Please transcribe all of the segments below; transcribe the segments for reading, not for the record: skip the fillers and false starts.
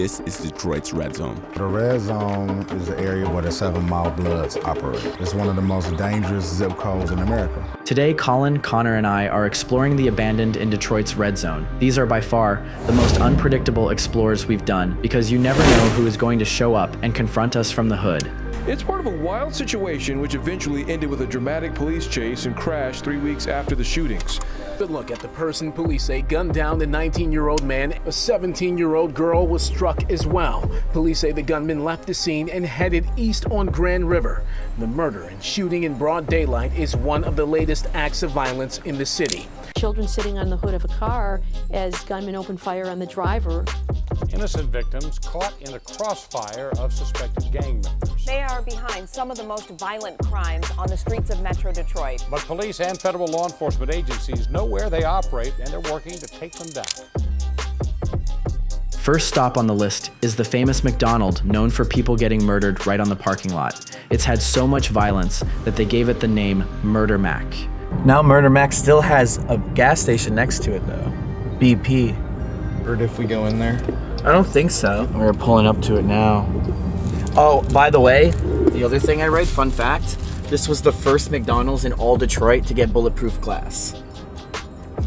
this is Detroit's Red Zone. The Red Zone is the area where the 7 Mile Bloods operate. It's one of the most dangerous zip codes in America. Today, Colin, Connor, and I are exploring the abandoned in Detroit's Red Zone. These are by far the most unpredictable explores we've done because you never know who is going to show up and confront us from the hood. It's part of a wild situation which eventually ended with a dramatic police chase and crash 3 weeks after the shootings. Good look at the person police say gunned down the 19-year-old man. A 17-year-old girl was struck as well. Police say the gunman left the scene and headed east on Grand River. The murder and shooting in broad daylight is one of the latest acts of violence in the city. Children sitting on the hood of a car as gunmen opened fire on the driver. Innocent victims caught in the crossfire of suspected gang members. They are behind some of the most violent crimes on the streets of Metro Detroit. But police and federal law enforcement agencies know where they operate and they're working to take them down. First stop on the list is the famous McDonald's known for people getting murdered right on the parking lot. It's had so much violence that they gave it the name Murder Mac. Now Murder Mac still has a gas station next to it though. BP. Or if we go in there? I don't think so. We're pulling up to it now. Oh, by the way, the other thing I read, fun fact, this was the first McDonald's in all Detroit to get bulletproof glass.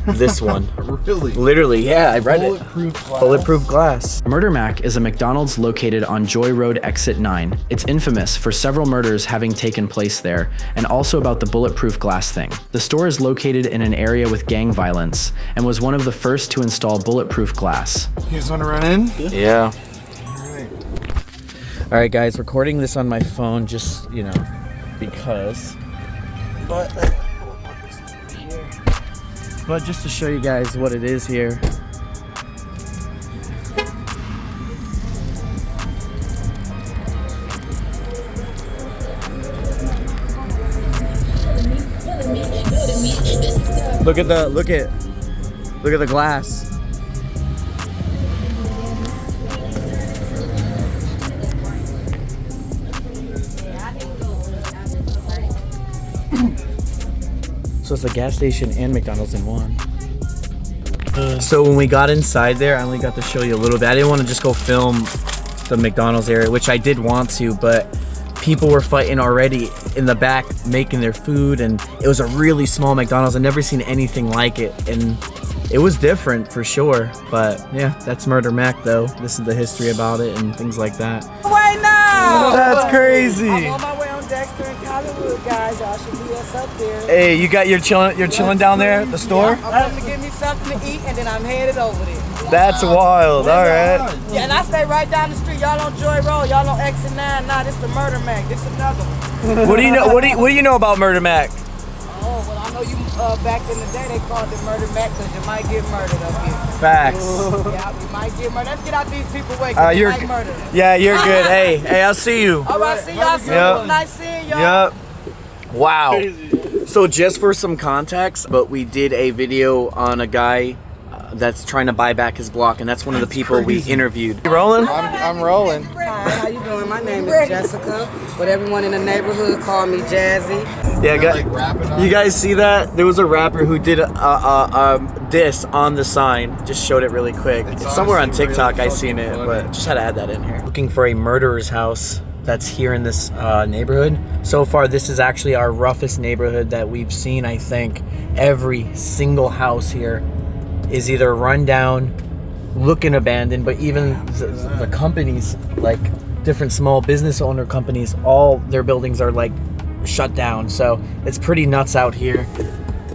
This one. Really? Literally, yeah, I read Bulletproof it. glass. Bulletproof glass. Murder Mac is a McDonald's located on Joy Road Exit 9. It's infamous for several murders having taken place there, and also about the bulletproof glass thing. The store is located in an area with gang violence, and was one of the first to install bulletproof glass. You guys want to run in? Yeah. All right, guys, recording this on my phone just, you know, because. But just to show you guys what it is here. Look at the glass. So it's a gas station and McDonald's in one. So when we got inside there, I only got to show you a little bit. I didn't want to just go film the McDonald's area, which I did want to, but people were fighting already in the back, making their food, and it was a really small McDonald's. I've never seen anything like it, and it was different for sure. But yeah, that's Murder Mac though. This is the history about it and things like that. Right now! That's crazy. I'm on my way on Dexter and Hollywood, guys. Y'all should be us up there. Hey, you're chilling down there at the store? Yeah, I'm coming to get me something to eat, and then I'm headed over there. That's wild. All right. Yeah, and I stay right down the street. Y'all on Joy Road. Y'all on Exit 9. Nah, this the Murder Mac. This another one. What do you know? What do you know about Murder Mac? Oh, well, I know you back in the day they called it Murder Mac because you might get murdered up here. Facts. Yeah, you might get murdered. Let's get out these people away. You might murder them. Yeah, you're good. Hey, I'll see you. All right, see y'all soon. Yep. Nice seeing y'all. Yep. Wow. So just for some context, but we did a video on a guy that's trying to buy back his block, and that's one of the people we interviewed. You rolling? I'm rolling. Hi, how you doing? My name is Jessica, but everyone in the neighborhood call me Jazzy. Yeah, you guys see that? There was a rapper who did a diss on the sign. Just showed it really quick. It's somewhere on TikTok. I seen it, but just had to add that in here. Looking for a murderer's house that's here in this neighborhood. So far, this is actually our roughest neighborhood that we've seen. I think every single house here is either run down, looking abandoned, but even the companies, like different small business owner companies, all their buildings are like shut down. So it's pretty nuts out here.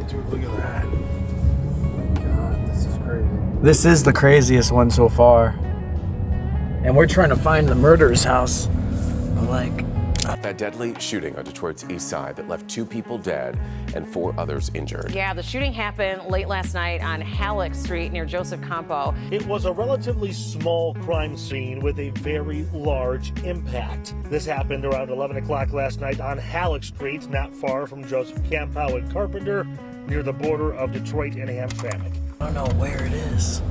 Dude, look at that. Oh my God, this is crazy. This is the craziest one so far. And we're trying to find the murderer's house. That deadly shooting on Detroit's east side that left 2 people dead and 4 others injured. Yeah, the shooting happened late last night on Halleck Street near Joseph Campo. It was a relatively small crime scene with a very large impact. This happened around 11 o'clock last night on Halleck Street, not far from Joseph Campo and Carpenter, near the border of Detroit and Hamtramck. I don't know where it is.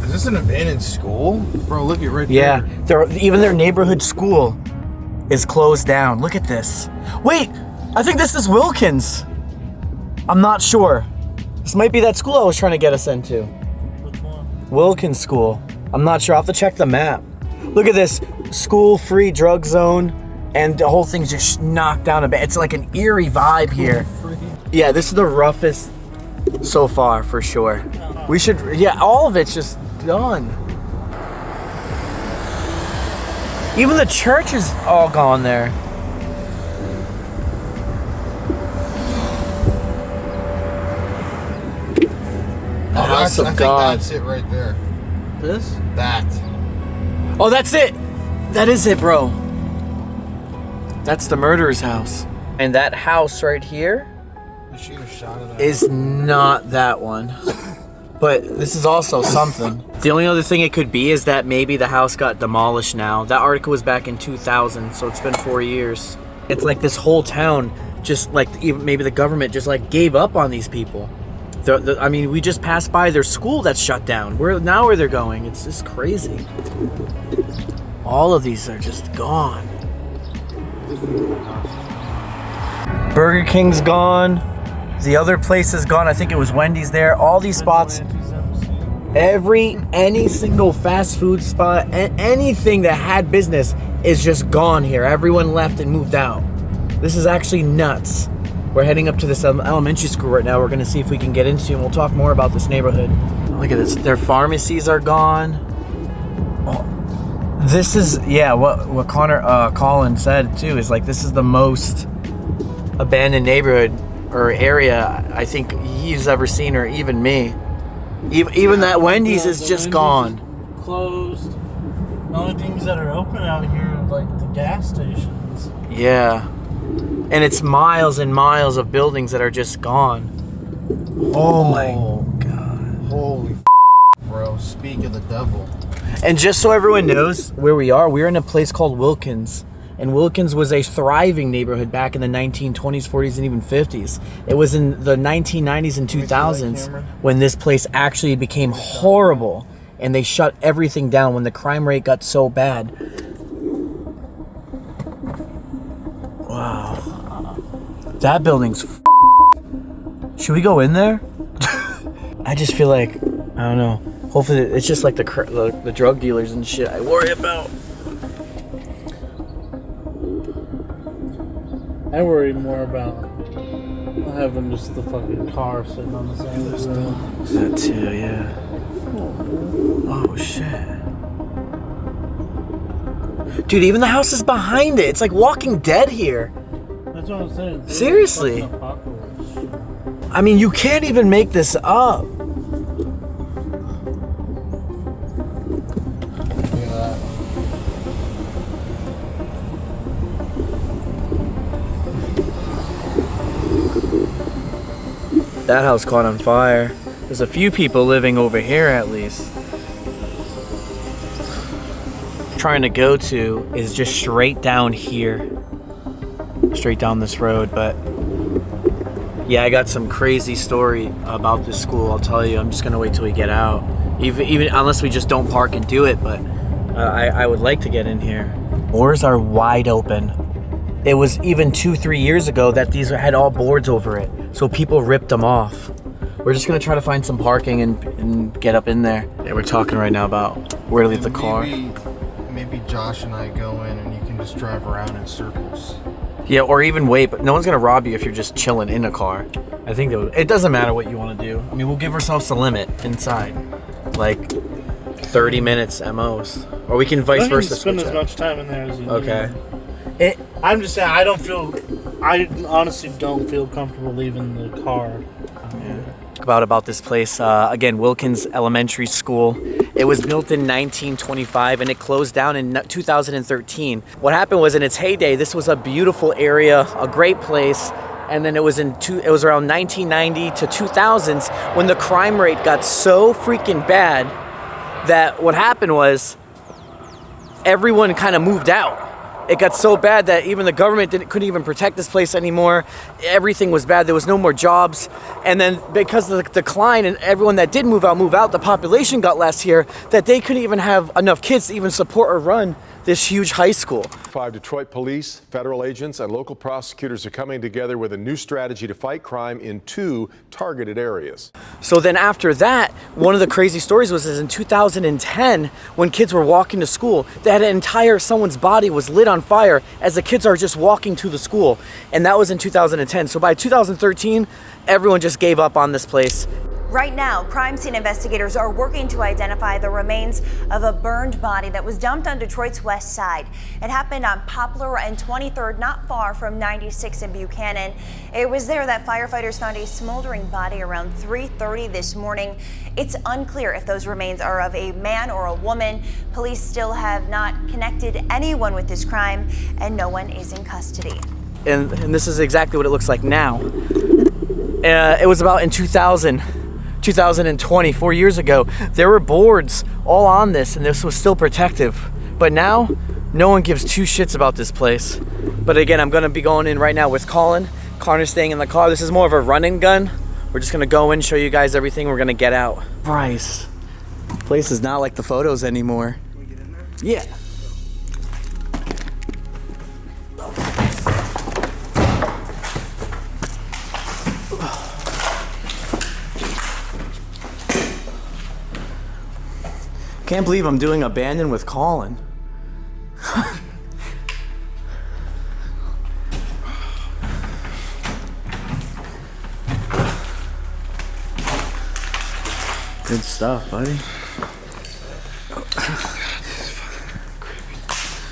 Is this an abandoned school? Bro, look at right there. Yeah, even their neighborhood school is closed down. Look at this. Wait, I think this is Wilkins. I'm not sure. This might be that school I was trying to get us into. Wilkins School. I'm not sure. I'll have to check the map. Look at this. School-free drug zone. And the whole thing's just knocked down a bit. It's like an eerie vibe here. Yeah, this is the roughest so far, for sure. We should, yeah, all of it's just gone. Even the church is all gone there. The house of God. That's it right there. This? That. Oh, that's it. That is it, bro. That's the murderer's house. And that house right here is not that one. But this is also something. The only other thing it could be is that maybe the house got demolished now. That article was back in 2000, so it's been 4 years. It's like this whole town, just like even maybe the government just like gave up on these people. I mean, we just passed by their school that's shut down. Where they're going? It's just crazy. All of these are just gone. Burger King's gone. The other place is gone. I think it was Wendy's there. All these spots, any single fast food spot, anything that had business is just gone here. Everyone left and moved out. This is actually nuts. We're heading up to this elementary school right now. We're gonna see if we can get into, and we'll talk more about this neighborhood. Look at this. Their pharmacies are gone. Oh, this is, yeah, what Colin said too, is like this is the most abandoned neighborhood or area I think he's ever seen, or even me. Even that Wendy's is just gone. Closed. The only things that are open out here are like the gas stations. Yeah. And it's miles and miles of buildings that are just gone. Oh my God. Holy bro, speak of the devil. And just so everyone knows where we are, we're in a place called Wilkins. And Wilkins was a thriving neighborhood back in the 1920s, 40s, and even 50s. It was in the 1990s and 2000s when this place actually became horrible. And they shut everything down when the crime rate got so bad. Wow. That building's Should we go in there? I just feel like, I don't know. Hopefully it's just like the drug dealers and shit I worry about. I worry more about having just the fucking car sitting on the side of the road. That too, yeah. Oh shit. Dude, even the house is behind it. It's like Walking Dead here. That's what I'm saying. Seriously. I mean, you can't even make this up. That house caught on fire. There's a few people living over here at least. Trying to go to is just straight down here. Straight down this road, but yeah, I got some crazy story about this school, I'll tell you. I'm just gonna wait till we get out. Even unless we just don't park and do it, but I would like to get in here. Doors are wide open. It was even 2-3 years ago that these had all boards over it, so people ripped them off. We're just gonna try to find some parking and get up in there. Yeah, we're talking right now about where to leave the car. Maybe Josh and I go in and you can just drive around in circles. Yeah, or even wait, but no one's gonna rob you if you're just chilling in a car. I think it doesn't matter what you want to do. I mean, we'll give ourselves a limit inside, like 30 minutes at most, or we can vice versa. Spend as much time in there as you need. Okay. I'm just saying, I honestly don't feel comfortable leaving the car. About this place, again, Wilkins Elementary School. It was built in 1925 and it closed down in 2013. What happened was, in its heyday, this was a beautiful area, a great place, and then it was around 1990 to 2000s when the crime rate got so freaking bad that what happened was everyone kind of moved out. It got so bad that even the government couldn't even protect this place anymore. Everything was bad. There was no more jobs. And then because of the decline and everyone that did move out, the population got less here, that they couldn't even have enough kids to even support or run this huge high school. 5 Detroit police, federal agents, and local prosecutors are coming together with a new strategy to fight crime in 2 targeted areas. So then after that, one of the crazy stories was in 2010, when kids were walking to school, someone's body was lit on fire as the kids are just walking to the school. And that was in 2010. So by 2013, everyone just gave up on this place. Right now, crime scene investigators are working to identify the remains of a burned body that was dumped on Detroit's west side. It happened on Poplar and 23rd, not far from 96 in Buchanan. It was there that firefighters found a smoldering body around 3:30 this morning. It's unclear if those remains are of a man or a woman. Police still have not connected anyone with this crime, and no one is in custody. And this is exactly what it looks like now. It was about in 2020, 4 years ago, there were boards all on this and this was still protective. But now, no one gives two shits about this place. But again, I'm gonna be going in right now with Colin. Connor's staying in the car. This is more of a run and gun. We're just gonna go in, show you guys everything. We're gonna get out. Bryce, the place is not like the photos anymore. Can we get in there? Yeah. Can't believe I'm doing abandoned with Colin. Good stuff, buddy.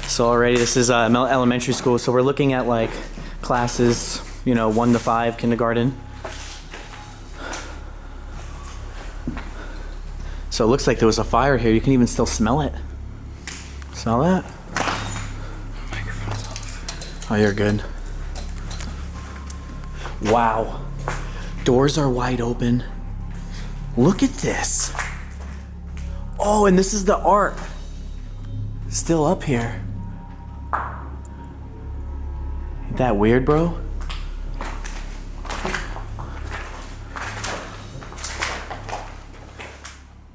So already this is elementary school, so we're looking at like classes, 1 to 5, kindergarten. So it looks like there was a fire here. You can even still smell it. Smell that? Microphone's off. Oh, you're good. Wow. Doors are wide open. Look at this. Oh, and this is the art. Still up here. Ain't that weird, bro?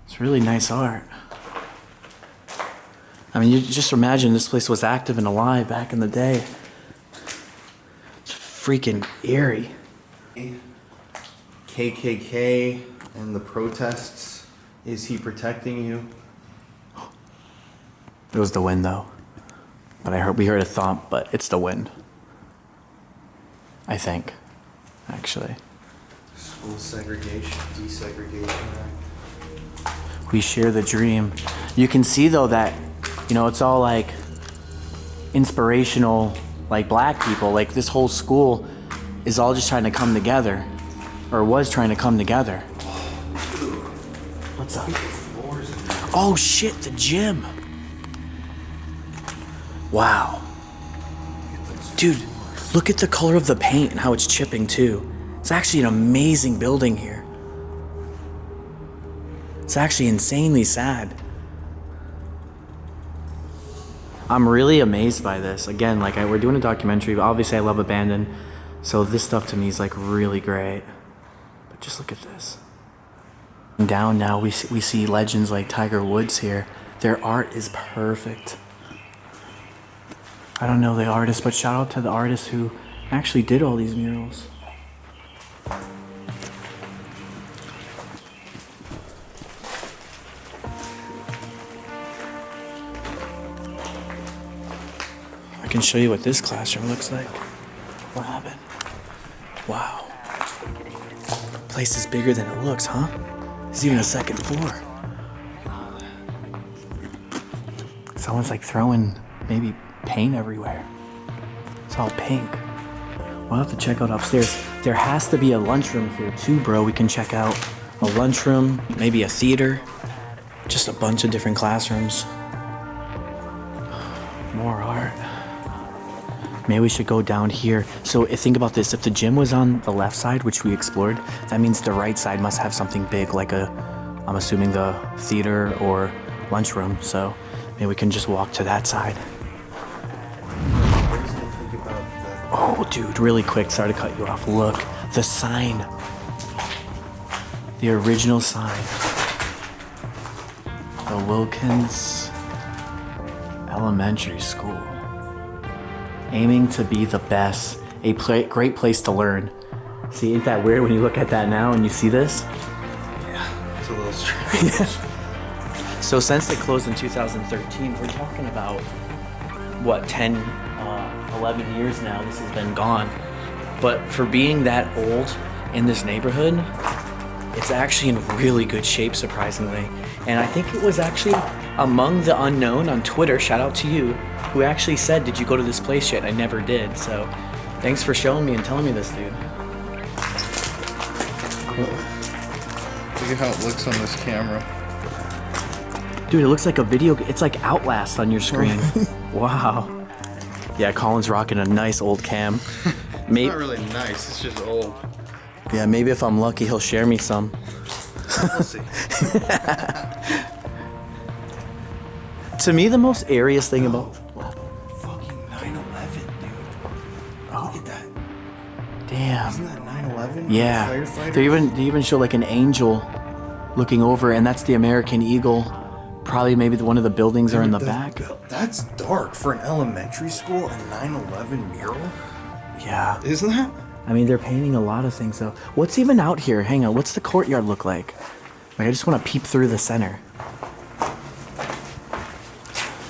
It's really nice art. I mean, you just imagine this place was active and alive back in the day. It's freaking eerie. KKK and the protests. Is he protecting you? It was the wind, though. But we heard a thump, but it's the wind. I think, actually. School segregation, desegregation act. We share the dream. You can see though that, it's all like inspirational, like black people, like this whole school is all just trying to come together, or was trying to come together. What's up? Oh shit, the gym. Wow. Dude, look at the color of the paint and how it's chipping too. It's actually an amazing building here. It's actually insanely sad. I'm really amazed by this. Again, we're doing a documentary, but obviously I love abandoned, so this stuff to me is really great. But just look at this. Down now, we see legends like Tiger Woods here. Their art is perfect. I don't know the artist, but shout out to the artist who actually did all these murals. I can show you what this classroom looks like. What happened? Wow. Place is bigger than it looks, huh? There's even a second floor. Someone's throwing maybe paint everywhere. It's all pink. We'll have to check out upstairs. There has to be a lunchroom here too, bro. We can check out a lunchroom, maybe a theater, just a bunch of different classrooms. More art. Maybe we should go down here. So think about this. If the gym was on the left side, which we explored, that means the right side must have something big, I'm assuming the theater or lunchroom. So maybe we can just walk to that side. Oh, dude, really quick. Sorry to cut you off. Look, the sign. The original sign. The Wilkins Elementary School. Aiming to be the best, great place to learn. See, ain't that weird when you look at that now and you see this? It's a little strange. So since they closed in 2013, we're talking about, what, 10, 11 years now this has been gone. But for being that old in this neighborhood, it's actually in really good shape, surprisingly. And I think it was actually Among the Unknown on Twitter, shout out to you, who actually said, did you go to this place yet? I never did. So thanks for showing me and telling me this, dude. Look at how it looks on this camera. Dude, it looks like a video. It's like Outlast on your screen. Wow. Yeah, Colin's rocking a nice old cam. It's not really nice, it's just old. Yeah, maybe if I'm lucky, he'll share me some. We'll see. To me, the most airiest thing about... Fucking 9/11, dude. Oh. Look at that. Damn. Isn't that 9/11? Yeah. Firefighter? They even show like an angel looking over, and that's the American Eagle. Probably maybe one of the buildings are in the back. That's dark for an elementary school, a 9/11 mural. Yeah. Isn't that? I mean, they're painting a lot of things, though. What's even out here? Hang on. What's the courtyard look like? Like, I just want to peep through the center.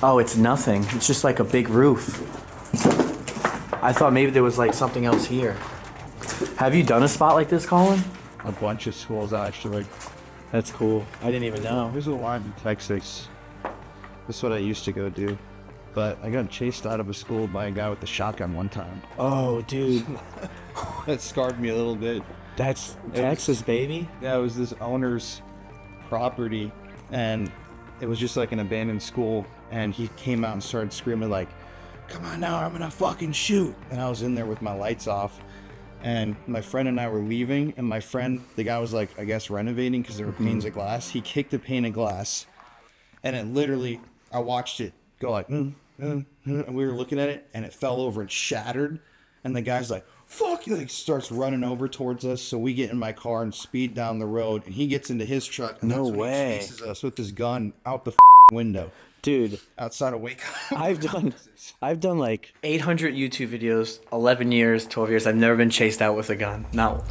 Oh, it's nothing. It's just like a big roof. I thought maybe there was like something else here. Have you done a spot like this, Colin? A bunch of schools, actually. That's cool. I didn't even know. There's a lot in Texas. That's what I used to go do. But I got chased out of a school by a guy with a shotgun one time. Oh, dude. That scarred me a little bit. That's Texas, baby. Yeah, it was this owner's property, and it was just like an abandoned school, and he came out and started screaming like, "Come on now, I'm gonna fucking shoot." And I was in there with my lights off, and my friend and I were leaving, and my friend, the guy was like, I guess renovating because there were panes of glass. He kicked the pane of glass, and it literally, I watched it go like, and we were looking at it, and it fell over and shattered, and the guy's like, fuck, he like starts running over towards us, so we get in my car and speed down the road, and he gets into his truck, and No that's when way. he chases us with his gun out the window. Dude, outside of Waco. I've done like 800 YouTube videos, 11 years, 12 years. I've never been chased out with a gun. Not.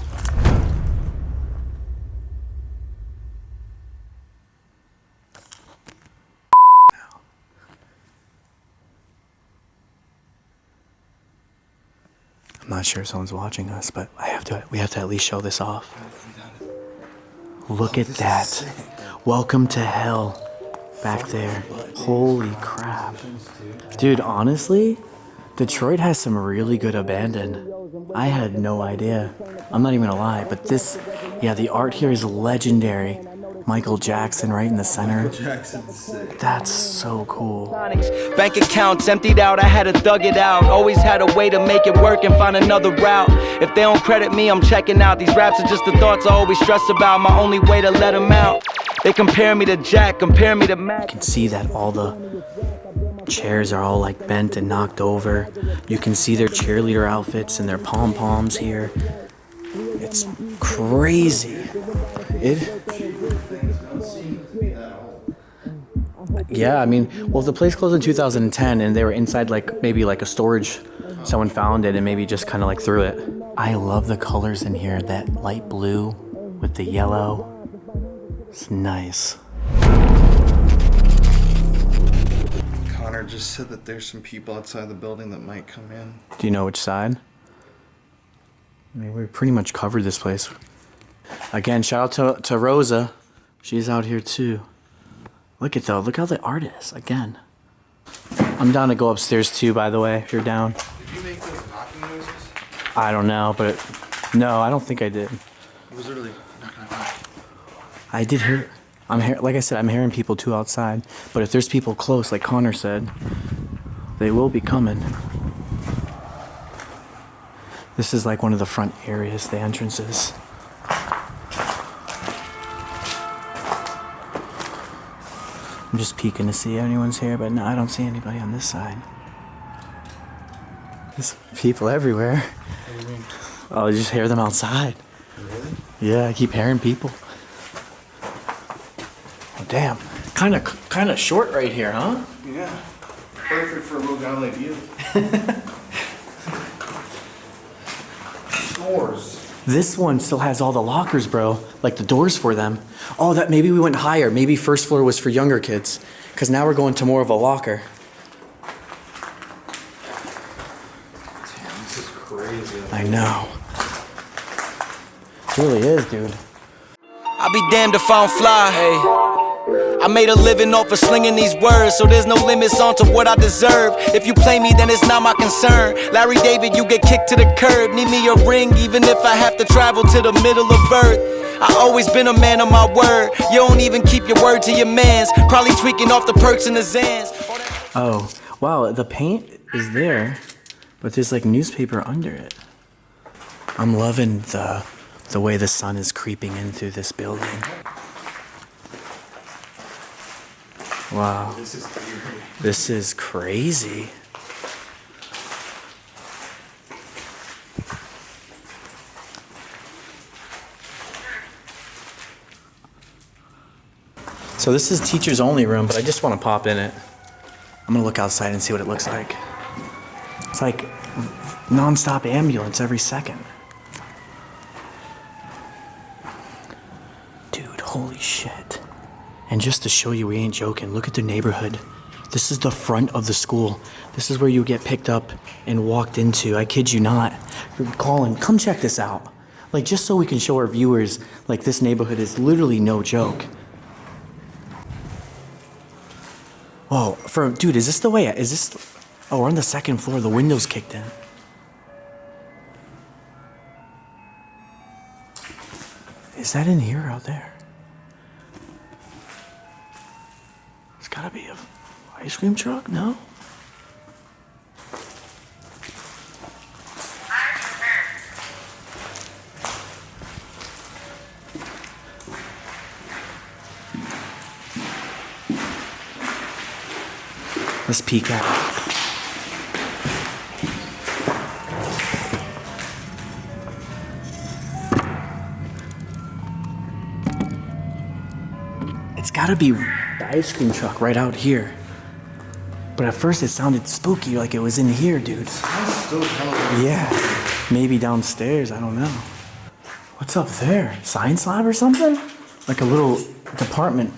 I'm not sure if someone's watching us, but we have to at least show this off. Look at that. Welcome to hell. Back there. Holy crap. Dude, honestly, Detroit has some really good abandoned. I had no idea. I'm not even gonna lie, but this, yeah, the art here is legendary. Michael Jackson right in the center. That's so cool. Bank accounts emptied out, I had to thug it out. Always had a way to make it work and find another route. If they don't credit me, I'm checking out. These raps are just the thoughts I always stress about. My only way to let them out. They compare me to Jack, compare me to Mac. You can see that all the chairs are all like bent and knocked over. You can see their cheerleader outfits and their pom-poms here. It's crazy. Yeah, I mean, well, the place closed in 2010 and they were inside like maybe like a storage. Someone found it and maybe just kind of like threw it. I love the colors in here. That light blue with the yellow. It's nice. Connor just said that there's some people outside the building that might come in. Do you know which side? I mean, we pretty much covered this place. Again, shout out to Rosa. She's out here too. Look at though, look how the art is, again. I'm down to go upstairs too, by the way, if you're down. Did you make those knocking noises? I don't know, but no, I don't think I did. It was literally knock, knock, knock. I did hear, like I said, I'm hearing people too outside. But if there's people close, like Connor said, they will be coming. This is like one of the front areas, the entrances. I'm just peeking to see if anyone's here, but no, I don't see anybody on this side. There's people everywhere. What do you mean? Oh, I just hear them outside. Really? Yeah, I keep hearing people. Oh, damn. Kind of short right here, huh? Yeah. Perfect for a little guy like you. Scores. This one still has all the lockers, bro. Like the doors for them. Oh, that maybe we went higher. Maybe first floor was for younger kids. Because now we're going to more of a locker. Damn, this is crazy. I know. It really is, dude. I'll be damned if I don't fly. Hey. I made a living off of slinging these words, so there's no limits on to what I deserve. If you play me, then it's not my concern. Larry David, you get kicked to the curb. Need me a ring, even if I have to travel to the middle of Earth. I always been a man of my word. You don't even keep your word to your mans. Probably tweaking off the perks and the Zans. Oh, wow, the paint is there, but there's like newspaper under it. I'm loving the way the sun is creeping in through this building. Wow. This is eerie. This is crazy. So this is teachers only room, but I just want to pop in it. I'm gonna look outside and see what it looks like. It's like non-stop ambulance every second. Dude, holy shit. And just to show you we ain't joking, look at the neighborhood. This is the front of the school. This is where you get picked up and walked into. I kid you not. You're calling, come check this out. Like, just so we can show our viewers, like, this neighborhood is literally no joke. Whoa, dude, is this the way, oh, we're on the second floor, the windows kicked in. Is that in here or out there? It's gotta be a ice cream truck, no? Let's peek out. It's gotta be the ice cream truck right out here. But at first it sounded spooky, like it was in here, dude. Yeah, maybe downstairs, I don't know. What's up there? Science lab or something? Like a little department.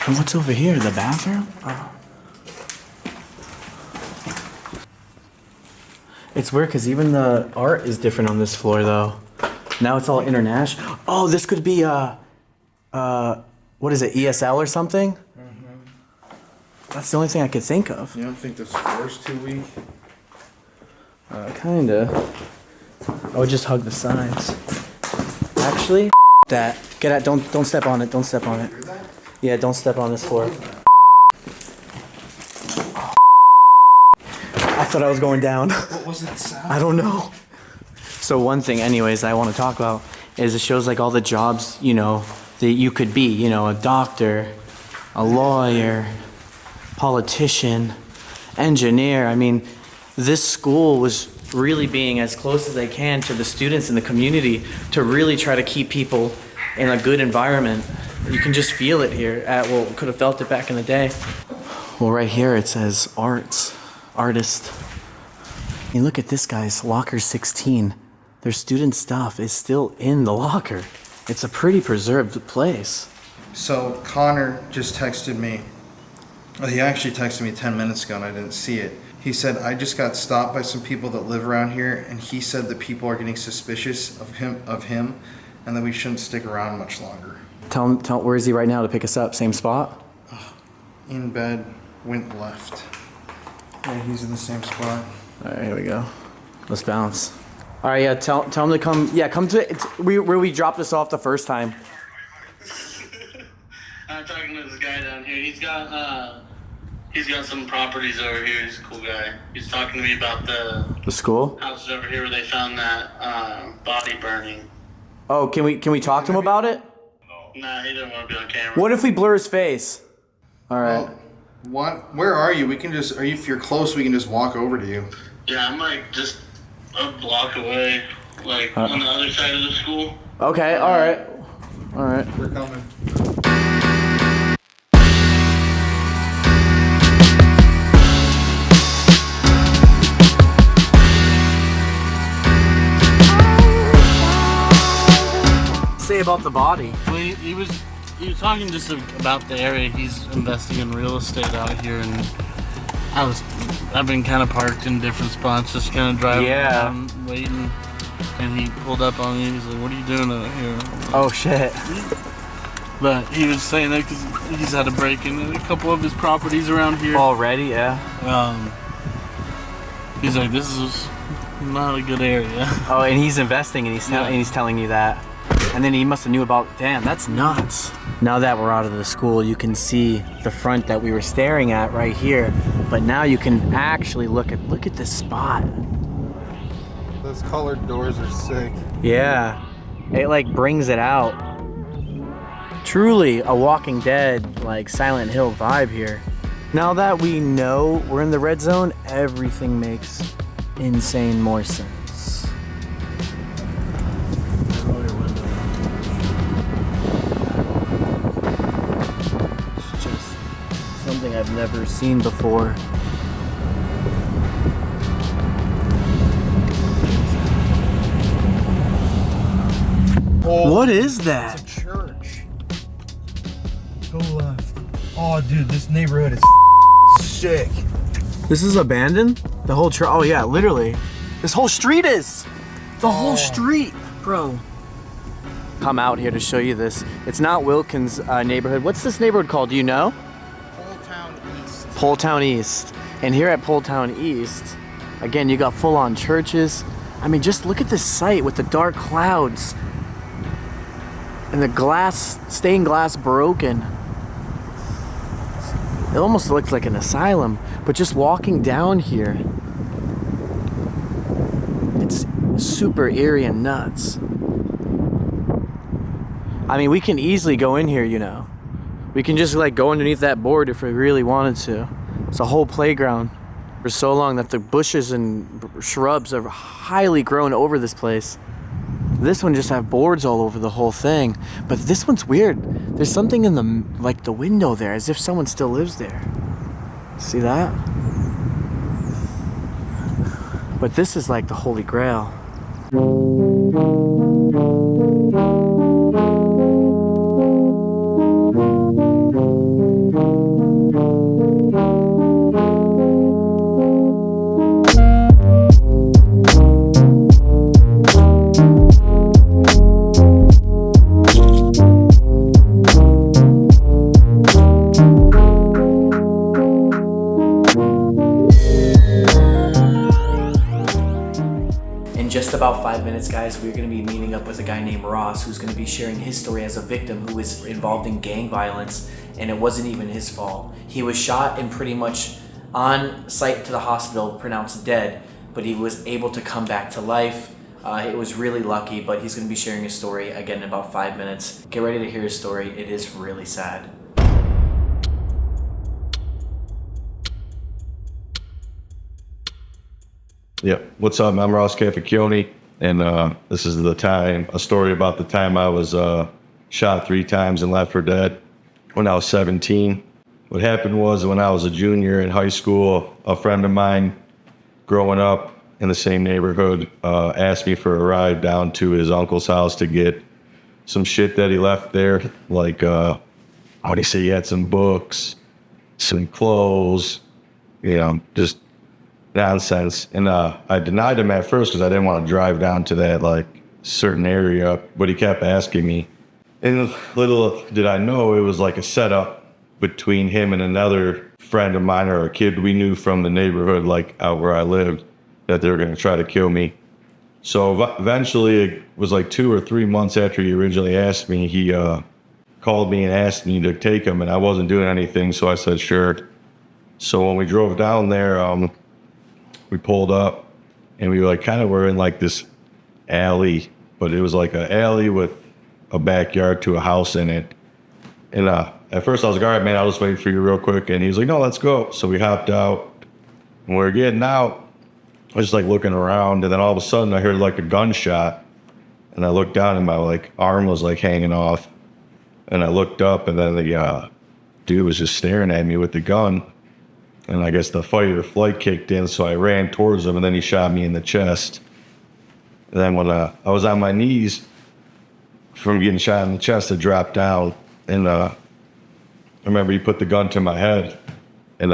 And what's over here? The bathroom? Oh. It's weird because even the art is different on this floor, though. Now it's all international. Oh, this could be what is it, ESL or something? Mm-hmm. That's the only thing I could think of. You don't think this floor's too weak? Kinda. I would just hug the sides. Actually, that. Get out. Don't step on it. Don't step on it. Yeah, don't step on this floor. I thought I was going down. What was that sound? I don't know. So one thing, anyways, I want to talk about is it shows like all the jobs, you know, that you could be, you know, a doctor, a lawyer, politician, engineer. I mean, this school was really being as close as they can to the students in the community to really try to keep people in a good environment. You can just feel it here well, could have felt it back in the day. Well, right here it says artist. I mean, look at this guy's locker 16. Their student stuff is still in the locker. It's a pretty preserved place. So Connor just texted me. He actually texted me 10 minutes ago and I didn't see it. He said, I just got stopped by some people that live around here and he said that people are getting suspicious of him and that we shouldn't stick around much longer. Tell him, where is he right now to pick us up? Same spot? In bed, went left. Yeah, he's in the same spot. All right, here we go. Let's bounce. All right, yeah, tell him to come. Yeah, come to where we dropped us off the first time. I'm talking to this guy down here. He's got some properties over here. He's a cool guy. He's talking to me about the school houses over here where they found that body burning. Oh, can we talk to him about it? Nah, he doesn't want to be on camera. What if we blur his face? All right. What? Where are you? We can just. If you're close, we can just walk over to you. Yeah, I'm like just a block away, like on the other side of the school. Okay. All right. All right. We're coming. say about the body? Well, he was talking just about the area. He's investing in real estate out here, and I've been kind of parked in different spots, just kind of driving around, waiting. And he pulled up on me. He's like, "What are you doing out here?" Oh shit! But he was saying that because he's had a break-in in a couple of his properties around here already. Yeah. He's like, "This is not a good area." Oh, and he's investing, and he's telling you that. And then he must have knew about. Damn, that's nuts. Now that we're out of the school, you can see the front that we were staring at right here. But now you can actually look at this spot. Those colored doors are sick. Yeah, it like brings it out. Truly a Walking Dead, like Silent Hill vibe here. Now that we know we're in the red zone, everything makes insane more sense. It's just something I've never seen before. What is that? It's a church. Go left. Oh, dude, this neighborhood is sick. This is abandoned? The whole church? Oh yeah, literally. This whole street is. The whole street, bro. Come out here to show you this. It's not Wilkins neighborhood. What's this neighborhood called? Do you know? Poletown East. Poletown East. And here at Poletown East, again, you got full-on churches. I mean, just look at this site with the dark clouds. And the glass, stained glass broken. It almost looks like an asylum, but just walking down here, it's super eerie and nuts. I mean, we can easily go in here, you know. We can just like go underneath that board if we really wanted to. It's a whole playground for so long that the bushes and shrubs are highly grown over this place. This one just have boards all over the whole thing, but this one's weird. There's something in the window there, as if someone still lives there. See that? But this is like the Holy Grail. About 5 minutes, guys, we're going to be meeting up with a guy named Ross, who's going to be sharing his story as a victim who was involved in gang violence, and it wasn't even his fault. He was shot and pretty much on site to the hospital, pronounced dead, but he was able to come back to life. It was really lucky, but he's going to be sharing his story again in about 5 minutes. Get ready to hear his story. It is really sad. Yep. What's up? I'm Ross Cafficchione, and this is a story about the time I was shot 3 times and left for dead when I was 17. What happened was when I was a junior in high school, a friend of mine growing up in the same neighborhood asked me for a ride down to his uncle's house to get some shit that he left there. Like, what do you say? He had some books, some clothes, just nonsense. And I denied him at first because I didn't want to drive down to that like certain area, but he kept asking me. And little did I know it was like a setup between him and another friend of mine, or a kid we knew from the neighborhood, like out where I lived, that they were going to try to kill me. So eventually, it was like 2 or 3 months after he originally asked me, he called me and asked me to take him, and I wasn't doing anything, so I said sure. So when we drove down there, we pulled up, and we like kind of were in like this alley, but it was like an alley with a backyard to a house in it. And at first I was like, all right, man, I'll just wait for you real quick. And he was like, no, let's go. So we hopped out. When we were getting out, I was just like looking around, and then all of a sudden I heard like a gunshot, and I looked down and my like arm was like hanging off, and I looked up, and then the dude was just staring at me with the gun. And I guess the fight or flight kicked in, so I ran towards him, and then he shot me in the chest. And then when I was on my knees from getting shot in the chest to drop down. And I remember he put the gun to my head, and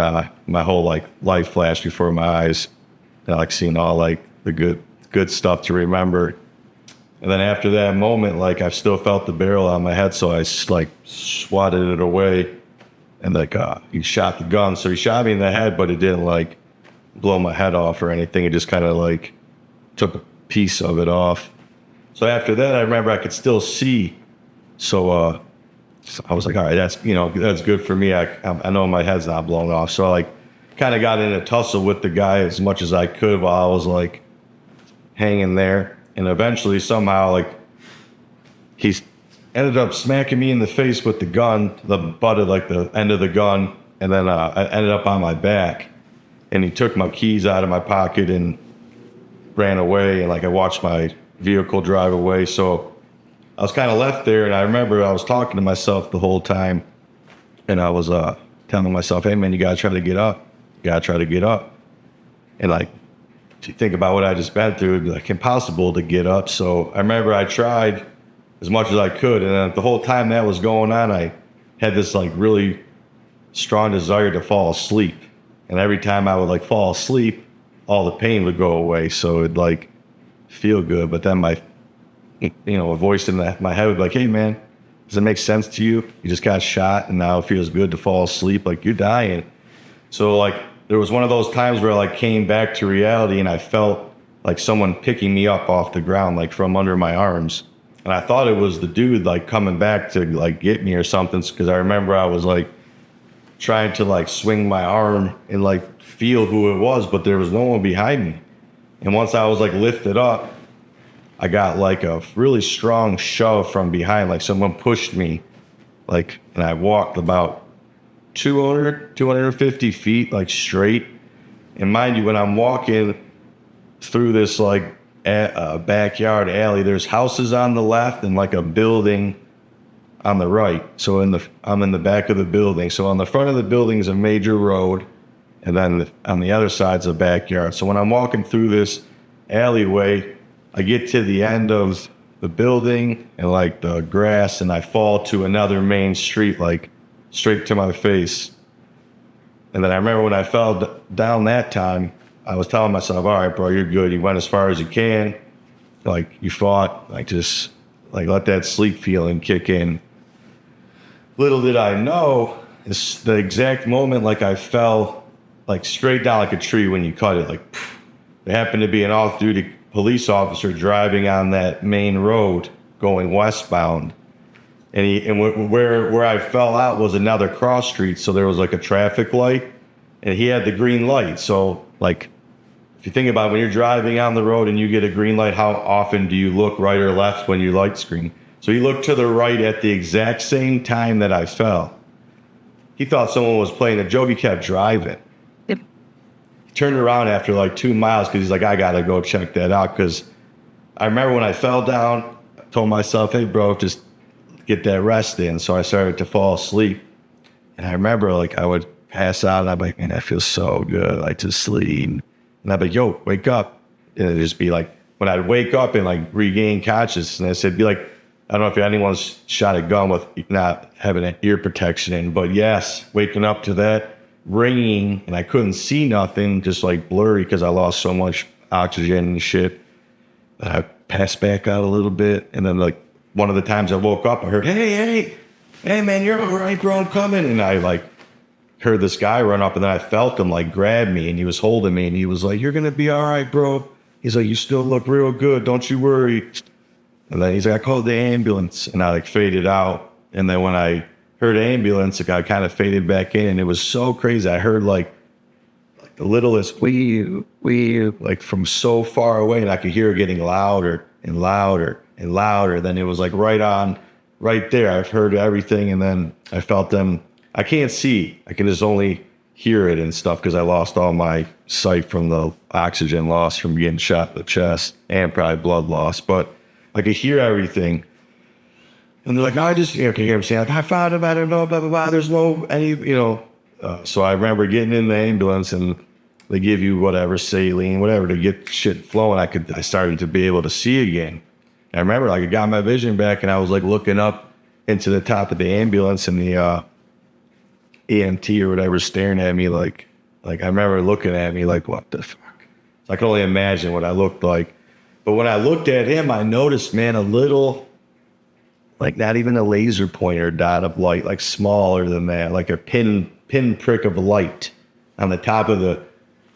my whole like life flashed before my eyes. And like seeing all like the good stuff to remember. And then after that moment, like I still felt the barrel on my head, so I like swatted it away. And like he shot the gun, so he shot me in the head, but it didn't like blow my head off or anything. It just kind of like took a piece of it off. So after that, I remember I could still see. So I was like, all right, that's good for me. I know my head's not blown off. So I like kind of got in a tussle with the guy as much as I could while I was like hanging there. And eventually somehow like he ended up smacking me in the face with the gun, the butt of like the end of the gun. And then I ended up on my back, and he took my keys out of my pocket and ran away. And like I watched my vehicle drive away. So I was kind of left there. And I remember I was talking to myself the whole time, and I was telling myself, hey man, you gotta try to get up. You gotta try to get up. And like, if you think about what I just been through, it'd be like impossible to get up. So I remember I tried as much as I could. And then the whole time that was going on, I had this like really strong desire to fall asleep. And every time I would like fall asleep, all the pain would go away. So it'd like feel good. But then my, a voice in my head would be like, hey man, does it make sense to you? You just got shot and now it feels good to fall asleep. Like you're dying. So like, there was one of those times where I like came back to reality, and I felt like someone picking me up off the ground, like from under my arms. And I thought it was the dude like coming back to like get me or something. Cause I remember I was like trying to like swing my arm and like feel who it was, but there was no one behind me. And once I was like lifted up, I got like a really strong shove from behind, like someone pushed me, like, and I walked about 250 feet, like straight. And mind you, when I'm walking through this like backyard alley, there's houses on the left and like a building on the right. So I'm in the back of the building. So on the front of the building is a major road, and then on the other side's a backyard. So when I'm walking through this alleyway, I get to the end of the building and like the grass, and I fall to another main street, like straight to my face. And then I remember when I fell down that time, I was telling myself, all right, bro, you're good. You went as far as you can. Like you fought, like just like let that sleep feeling kick in. Little did I know, it's the exact moment like I fell like straight down like a tree when you cut it. Like there happened to be an off-duty police officer driving on that main road going westbound. And where I fell out was another cross street, so there was like a traffic light, and he had the green light. So like, if you think about it, when you're driving on the road and you get a green light, how often do you look right or left when your light's green? So he looked to the right at the exact same time that I fell. He thought someone was playing a joke. He kept driving. Yep. He turned around after like 2 miles because he's like, I gotta go check that out. Because I remember when I fell down, I told myself, hey bro, just get that rest in. So I started to fall asleep. And I remember like I would pass out and I'd be like, man, that feels so good, like to sleep. And I'd be like, yo, wake up. And it'd just be like, when I'd wake up and like regain consciousness, it'd be like, I don't know if anyone's shot a gun with not having an ear protection in, but yes, waking up to that ringing, and I couldn't see nothing, just like blurry because I lost so much oxygen and shit. I passed back out a little bit, and then like one of the times I woke up, I heard, hey man, you're all right, bro, I'm coming. And I like heard this guy run up, and then I felt him like grab me, and he was holding me, and he was like, you're gonna be all right, bro. He's like, you still look real good, don't you worry. And then he's like, I called the ambulance, and I like faded out. And then when I heard ambulance, like, I kind of faded back in, and it was so crazy. I heard like the littlest wee, like from so far away, and I could hear it getting louder and louder and louder. Then it was like right there. I've heard everything, and then I felt them. I can't see. I can just only hear it and stuff because I lost all my sight from the oxygen loss from getting shot in the chest and probably blood loss. But I could hear everything. And they're like, no, I just, can you hear me saying, like, I found him, I don't know, blah, blah, blah. There's no, so I remember getting in the ambulance, and they give you whatever, saline, whatever, to get shit flowing. I started to be able to see again. I remember like I got my vision back and I was like looking up into the top of the ambulance and the EMT or whatever staring at me like I remember looking at me like, what the fuck? So I can only imagine what I looked like. But when I looked at him, I noticed, man, a little, like not even a laser pointer dot of light, like smaller than that, like a pin prick of light on the top of the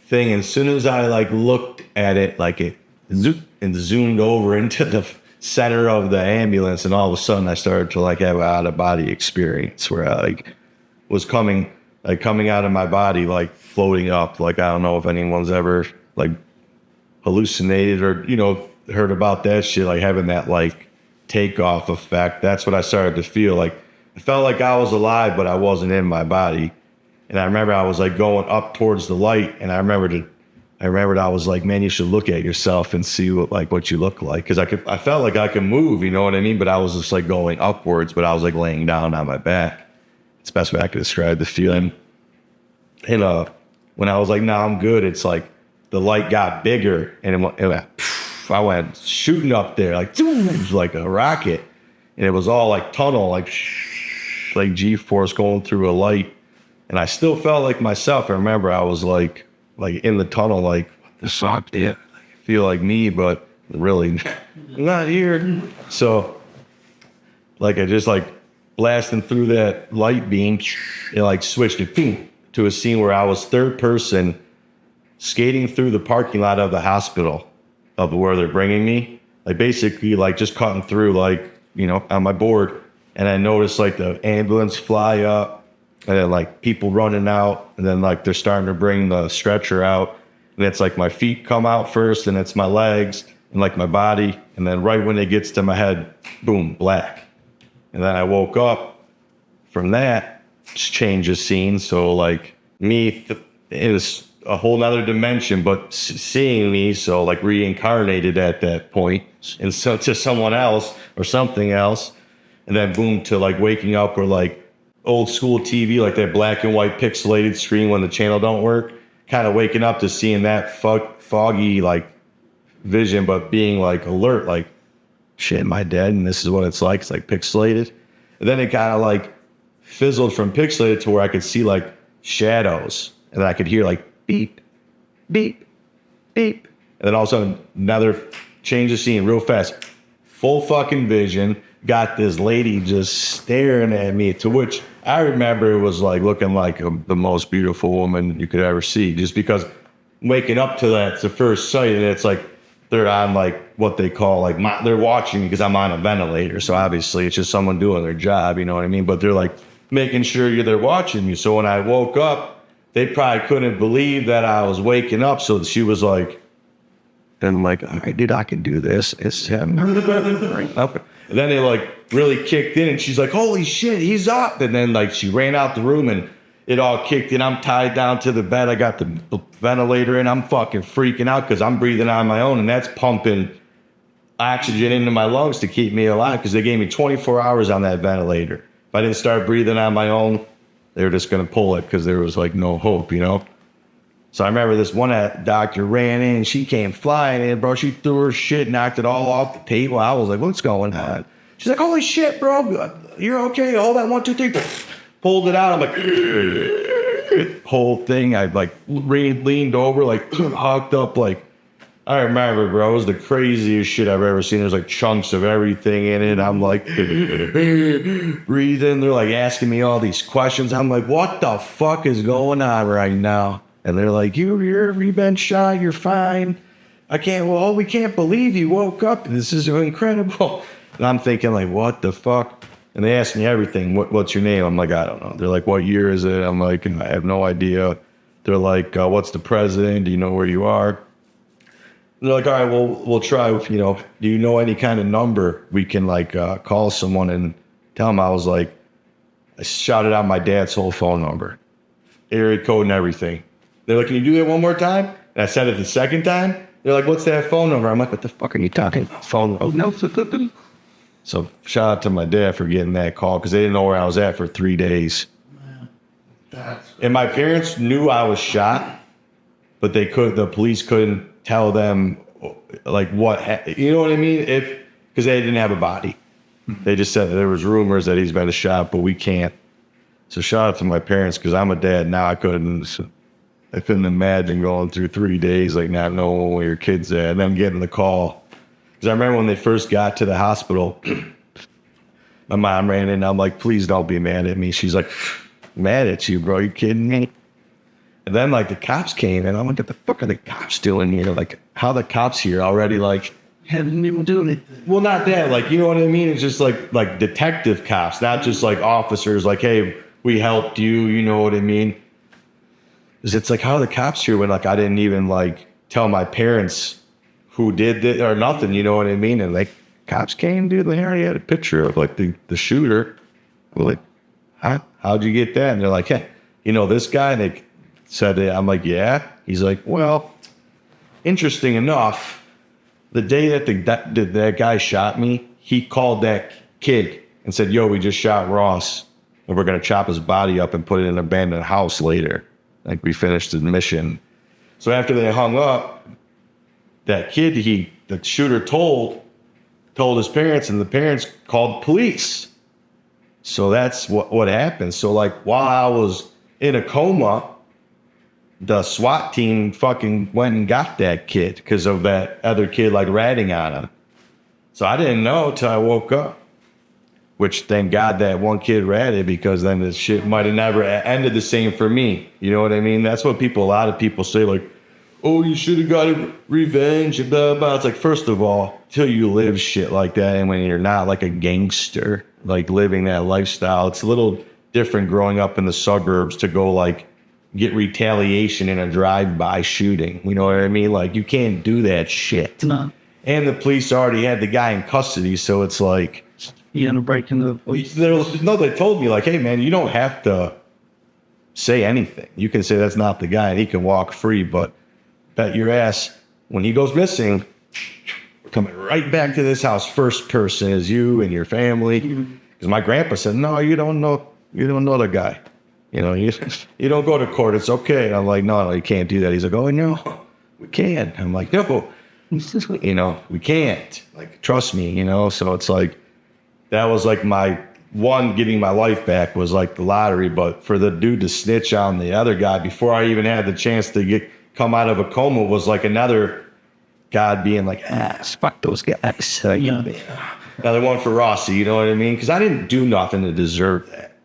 thing. And as soon as I like looked at it, like it zoomed over into the center of the ambulance, and all of a sudden I started to like have an out of body experience where I like was coming out of my body, like floating up. Like I don't know if anyone's ever like hallucinated or, you know, heard about that shit, like having that like takeoff effect. That's what I started to feel like. I felt like I was alive, but I wasn't in my body. And I remember I was like going up towards the light, and I remembered I was like, man, you should look at yourself and see what you look like. Cause I felt like I could move, you know what I mean? But I was just like going upwards, but I was like laying down on my back. It's the best way I could describe the feeling. And when I was like, nah, I'm good, it's like the light got bigger and I went shooting up there like a rocket. And it was all like tunnel, like G-force going through a light. And I still felt like myself. I remember I was like in the tunnel, like, what the fuck, yeah. I feel like me, but really not here. So like I just like blasting through that light beam, it like switched it to a scene where I was third person skating through the parking lot of the hospital of where they're bringing me, like basically like just cutting through, like, you know, on my board. And I noticed like the ambulance fly up and then like people running out, and then like they're starting to bring the stretcher out, and it's like my feet come out first, and it's my legs and like my body, and then right when it gets to my head, boom, black. And then I woke up from that, just change of scene. So like me, it was a whole nother dimension, but seeing me, so like reincarnated at that point, and so to someone else or something else, and then boom to like waking up where like old school TV, like that black and white pixelated screen when the channel don't work, kind of waking up to seeing that foggy like vision, but being like alert, like shit, am I dead? And this is what it's like pixelated. And then it kind of like fizzled from pixelated to where I could see like shadows, and then I could hear like beep, beep, beep. And then all of a sudden another change of scene real fast, full fucking vision. Got this lady just staring at me, to which I remember it was like looking like the most beautiful woman you could ever see, just because waking up to that, it's the first sight, and it's like they're on like what they call like they're watching me because I'm on a ventilator, so obviously it's just someone doing their job, you know what I mean? But they're like making sure they're watching you. So when I woke up, they probably couldn't believe that I was waking up, so she was like, and I'm like, all right, dude, I can do this. It's him. And then they like really kicked in, and she's like, holy shit, he's up. And then like she ran out the room, and it all kicked in. I'm tied down to the bed. I got the ventilator in. I'm fucking freaking out because I'm breathing on my own, and that's pumping oxygen into my lungs to keep me alive, because they gave me 24 hours on that ventilator. If I didn't start breathing on my own, they were just going to pull it because there was like no hope, you know? So I remember this one doctor ran in, she came flying in, bro. She threw her shit, knocked it all off the table. I was like, what's going on? She's like, holy shit, bro. You're okay. Hold that 1, 2, 3. Pulled it out. I'm like, whole thing. I like leaned over, like hooked up. Like, I remember, bro, it was the craziest shit I've ever seen. There's like chunks of everything in it. I'm like breathing. They're like asking me all these questions. I'm like, what the fuck is going on right now? And they're like, you've been shot, you're fine. We can't believe you woke up. This is incredible. And I'm thinking like, what the fuck? And they asked me everything. What's your name? I'm like, I don't know. They're like, what year is it? I'm like, I have no idea. They're like, what's the president? Do you know where you are? And they're like, all right, well, we'll try, you know, do you know any kind of number we can like call someone and tell them? I was like, I shouted out my dad's whole phone number, area code and everything. They're like, can you do that one more time? And I said it the second time. They're like, what's that phone number? I'm like, what the fuck are you talking about? Phone number? Oh, no. So shout out to my dad for getting that call, because they didn't know where I was at for 3 days. And my parents knew I was shot, but the police couldn't tell them like what, you know what I mean? because they didn't have a body. They just said that there was rumors that he's been shot, but we can't. So shout out to my parents, because I'm a dad now. I couldn't imagine going through 3 days like not knowing where your kid's at and then getting the call. Because I remember when they first got to the hospital, my mom ran in. I'm like, please don't be mad at me. She's like, mad at you, bro? You kidding me? And then like the cops came, and I'm like, what the fuck are the cops doing here? Like, how the cops here already like haven't even doing it? Well, not that, like, you know what I mean? It's just like detective cops, not just like officers. Like, hey, we helped you. You know what I mean? Because it's like, how are the cops here when like I didn't even like tell my parents who did it or nothing? You know what I mean? And like cops came, dude. They already had a picture of like the shooter. I'm like, how'd you get that? And they're like, hey, you know this guy? And they said it. I'm like, yeah. He's like, well, interesting enough, the day that that guy shot me, he called that kid and said, yo, we just shot Ross, and we're going to chop his body up and put it in an abandoned house later. Like, we finished the mission. So after they hung up, that kid, the shooter told his parents, and the parents called the police. So that's what happened. So like, while I was in a coma, the SWAT team fucking went and got that kid because of that other kid like ratting on him. So I didn't know till I woke up, which thank God that one kid ratted, because then this shit might have never ended the same for me. You know what I mean? That's what a lot of people say, like, oh, you should have got revenge and blah, blah. It's like, first of all, till you live shit like that, and when you're not like a gangster, like living that lifestyle, it's a little different growing up in the suburbs to go like get retaliation in a drive-by shooting. You know what I mean? Like, you can't do that shit. No. And the police already had the guy in custody, so it's like, you end up breaking the police. They told me like, hey man, you don't have to say anything. You can say that's not the guy and he can walk free, but bet your ass when he goes missing, we're coming right back to this house. First person is you and your family. Because my grandpa said, no, you don't know the guy. You know, you don't go to court. It's okay. And I'm like, no, you can't do that. He's like, oh no, we can. I'm like, no, you know, we can't. Like, trust me, you know. So it's like, that was like my one getting my life back was like the lottery. But for the dude to snitch on the other guy before I even had the chance to come out of a coma was like another God being like, fuck those guys. Another one for Rossi, you know what I mean? Because I didn't do nothing to deserve that.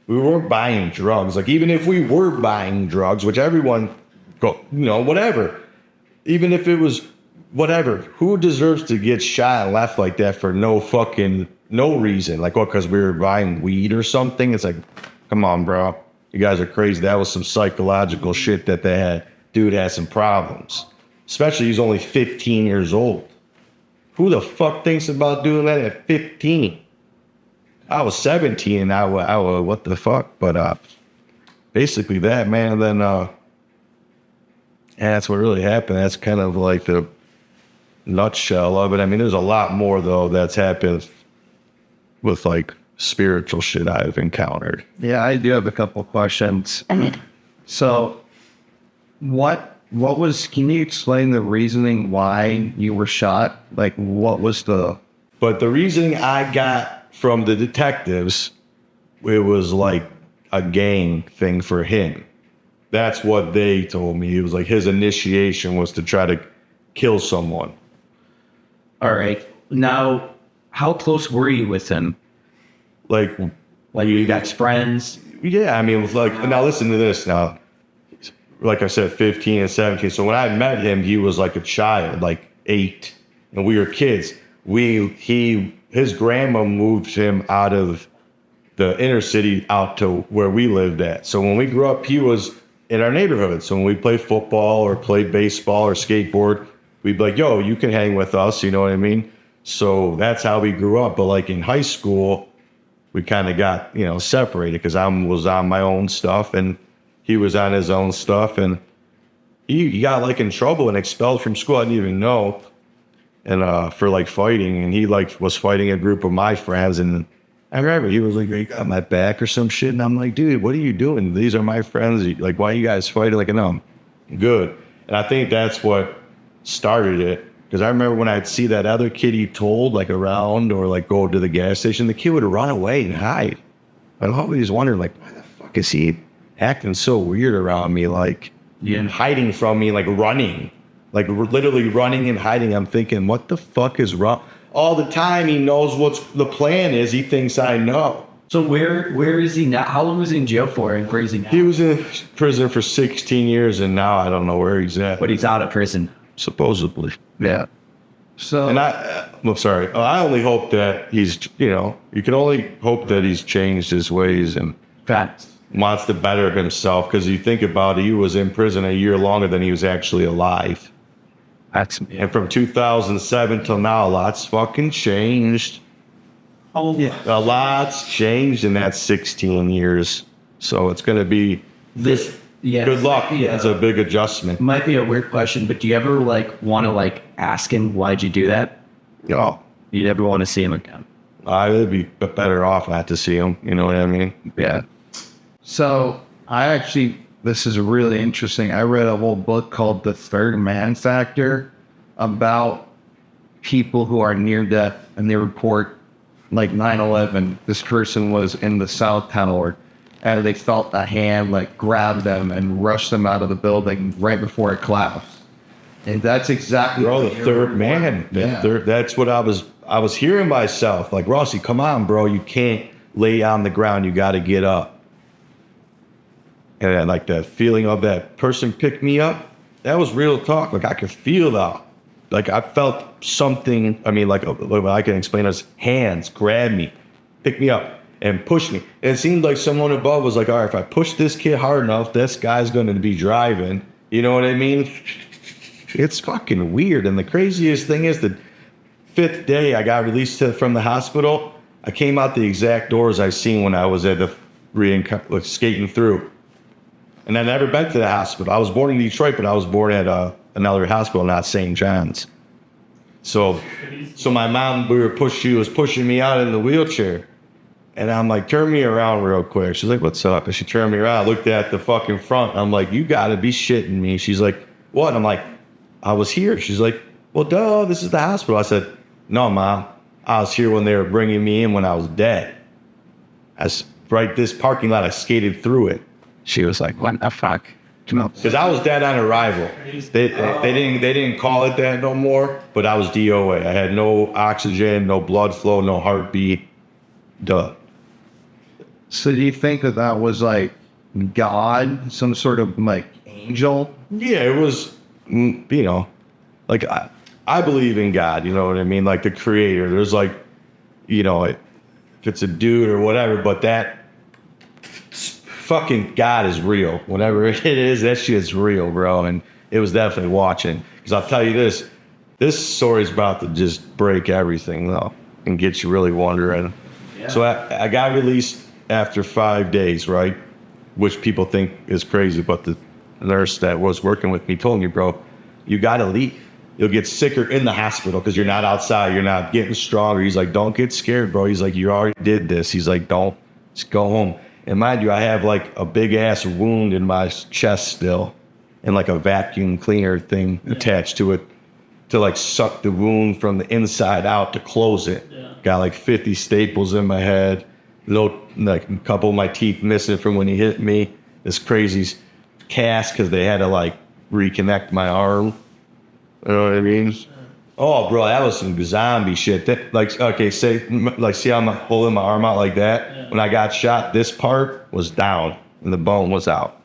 We weren't buying drugs. Like, even if we were buying drugs, which everyone whatever. Even if it was whatever, who deserves to get shot and left like that for no reason? Like, what, because we were buying weed or something? It's like, come on, bro. You guys are crazy. That was some psychological shit that they had. Dude had some problems. Especially he's only 15 years old. Who the fuck thinks about doing that at 15? I was 17 and I was what the fuck? But basically that, man. And then that's what really happened. That's kind of like the nutshell of it. I mean, there's a lot more though that's happened with like spiritual shit I've encountered. Yeah, I do have a couple questions. So can you explain the reasoning why you were shot? Like, what was But the reasoning I got from the detectives, it was like a gang thing for him. That's what they told me. It was like his initiation was to try to kill someone. All right. Now, how close were you with him? Like you guys friends? Yeah, I mean, it was like, now listen to this now. Like I said, 15 and 17. So when I met him, he was like a child, like 8, and we were kids. His grandma moved him out of the inner city out to where we lived at. So when we grew up, he was in our neighborhood. So when we played football or played baseball or skateboard, we'd be like, yo, you can hang with us, you know what I mean? So that's how we grew up. But like in high school, we kind of got, separated because I was on my own stuff and he was on his own stuff. And he got like in trouble and expelled from school. I didn't even know. And for like fighting, and he like was fighting a group of my friends, and I remember he was like, "You got my back" or some shit, and I'm like, "Dude, what are you doing? These are my friends. Like, why are you guys fighting?" Like, no, I'm good. And I think that's what started it, Because I remember when I'd see that other kid he told, like around or like go to the gas station, the kid would run away and hide. I'd always wondered, like, why the fuck is he acting so weird around me? Like, hiding from me, like running. Like literally running and hiding. I'm thinking, what the fuck is wrong? All the time he knows what the plan is. He thinks I know. So where is he now? How long was he in jail for? And where is he now? He was in prison for 16 years, and now I don't know where he's at. But he's out of prison. Supposedly. Yeah. So, and I'm sorry. I only hope that he's, you can only hope that he's changed his ways and wants to better himself. Because you think about it, he was in prison a year longer than he was actually alive. And from 2007 till now, a lot's fucking changed. Oh yeah, a lot's changed in that 16 years. So it's going to be this. Yeah. Good luck. Yeah. It's a big adjustment. Might be a weird question, but do you ever want to ask him why'd you do that? No. You never want to see him again. I would be better off not to see him. You know what I mean? Yeah. So this is really interesting. I read a whole book called The Third Man Factor about people who are near death, and they report like 9/11. This person was in the South Tower, and they felt a hand grab them and rush them out of the building right before it collapsed. And that's exactly the third man. That's what I was hearing myself. Like, Rossi, come on, bro. You can't lay on the ground. You got to get up. And like that feeling of that person pick me up, that was real talk. Like I could feel that. Like I felt something. I mean, like what I can explain as hands grab me, pick me up, and push me. And it seemed like someone above was like, all right, if I push this kid hard enough, this guy's going to be driving. You know what I mean? It's fucking weird. And the craziest thing is the 5th day I got released from the hospital, I came out the exact doors I seen when I was at the skating through. And I never been to the hospital. I was born in Detroit, but I was born at another hospital, not St. John's. So my mom, she was pushing me out in the wheelchair. And I'm like, turn me around real quick. She's like, what's up? And she turned me around, looked at the fucking front. I'm like, you gotta be shitting me. She's like, what? And I'm like, I was here. She's like, well, duh, this is the hospital. I said, no, Mom. I was here when they were bringing me in when I was dead. This parking lot, I skated through it. She was like, what the fuck? Because I was dead on arrival. They didn't call it that no more, but I was DOA. I had no oxygen, no blood flow, no heartbeat. Duh. So do you think that was like God, some sort of angel? Yeah, it was, I believe in God, you know what I mean? Like the creator. There's if it's a dude or whatever, but that fucking God is real. Whatever it is, that shit's real, bro. And it was definitely watching. Because I'll tell you this story's about to just break everything, though, and get you really wondering. Yeah. So I got released after 5 days, right? Which people think is crazy, but the nurse that was working with me told me, bro, you got to leave. You'll get sicker in the hospital because you're not outside. You're not getting stronger. He's like, don't get scared, bro. He's like, you already did this. He's like, just go home. And mind you, I have a big ass wound in my chest still and a vacuum cleaner thing attached to it to suck the wound from the inside out to close it. Yeah. Got 50 staples in my head, a couple of my teeth missing from when he hit me. This crazy cast because they had to reconnect my arm. You know what I mean? Oh, bro, that was some zombie shit. See how I'm holding my arm out like that? Yeah. When I got shot, this part was down and the bone was out.